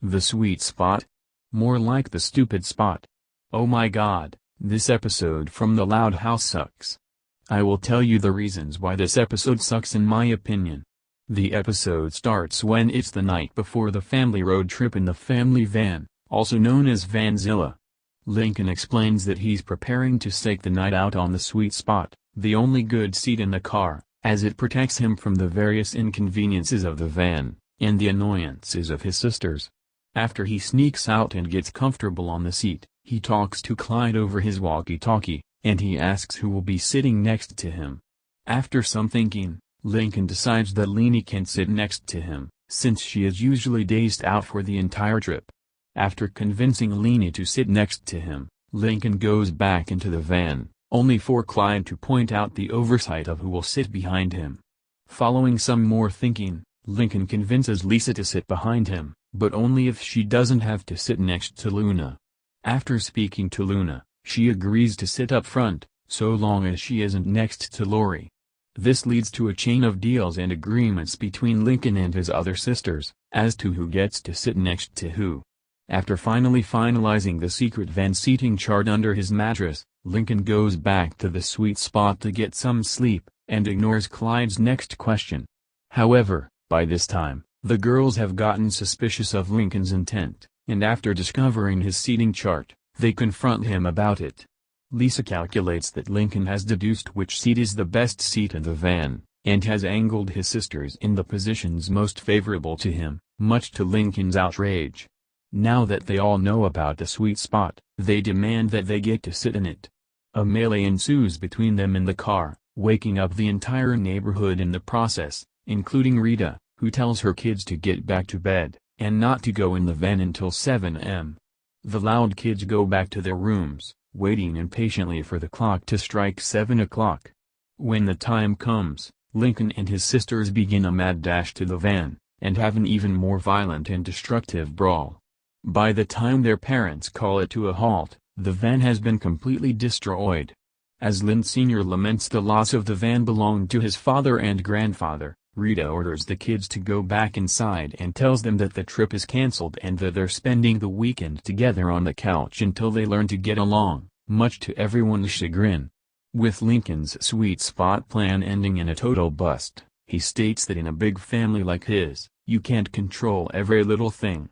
The sweet spot? More like the stupid spot. Oh my god, this episode from the Loud House sucks. I will tell you the reasons why this episode sucks in my opinion. The episode starts when it's the night before the family road trip in the family van, also known as Vanzilla. Lincoln explains that he's preparing to stake the night out on the sweet spot, the only good seat in the car, as it protects him from the various inconveniences of the van, and the annoyances of his sisters. After he sneaks out and gets comfortable on the seat, he talks to Clyde over his walkie-talkie, and he asks who will be sitting next to him. After some thinking, Lincoln decides that Leanie can't sit next to him, since she is usually dazed out for the entire trip. After convincing Leanie to sit next to him, Lincoln goes back into the van, only for Clyde to point out the oversight of who will sit behind him. Following some more thinking, Lincoln convinces Lisa to sit behind him, but only if she doesn't have to sit next to Luna. After speaking to Luna, she agrees to sit up front, so long as she isn't next to Lori. This leads to a chain of deals and agreements between Lincoln and his other sisters, as to who gets to sit next to who. After finally finalizing the secret van seating chart under his mattress, Lincoln goes back to the sweet spot to get some sleep, and ignores Clyde's next question. However, by this time, the girls have gotten suspicious of Lincoln's intent, and after discovering his seating chart, they confront him about it. Lisa calculates that Lincoln has deduced which seat is the best seat in the van, and has angled his sisters in the positions most favorable to him, much to Lincoln's outrage. Now that they all know about the sweet spot, they demand that they get to sit in it. A melee ensues between them in the car, waking up the entire neighborhood in the process, including Rita, who tells her kids to get back to bed, and not to go in the van until 7 a.m. The loud kids go back to their rooms, waiting impatiently for the clock to strike 7 o'clock. When the time comes, Lincoln and his sisters begin a mad dash to the van, and have an even more violent and destructive brawl. By the time their parents call it to a halt, the van has been completely destroyed. As Lynn Sr. laments the loss of the van belonging to his father and grandfather, Rita orders the kids to go back inside and tells them that the trip is cancelled and that they're spending the weekend together on the couch until they learn to get along, much to everyone's chagrin. With Lincoln's sweet spot plan ending in a total bust, he states that in a big family like his, you can't control every little thing.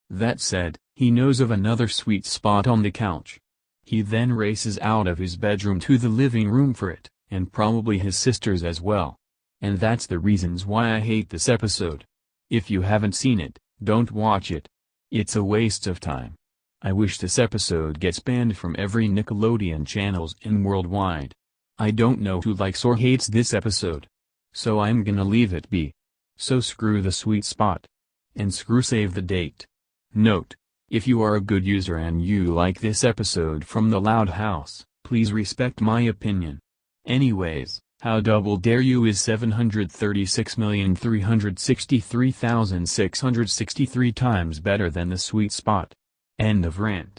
That said, he knows of another sweet spot on the couch. He then races out of his bedroom to the living room for it, and probably his sisters as well. And that's the reasons why I hate this episode. If you haven't seen it, don't watch it. It's a waste of time. I wish this episode gets banned from every Nickelodeon channels in worldwide. I don't know who likes or hates this episode. So I'm gonna leave it be. So screw the sweet spot. And screw save the date. Note: if you are a good user and you like this episode from the Loud House, please respect my opinion. Anyways, how double dare you is 736,363,663 times better than the sweet spot. End of rant.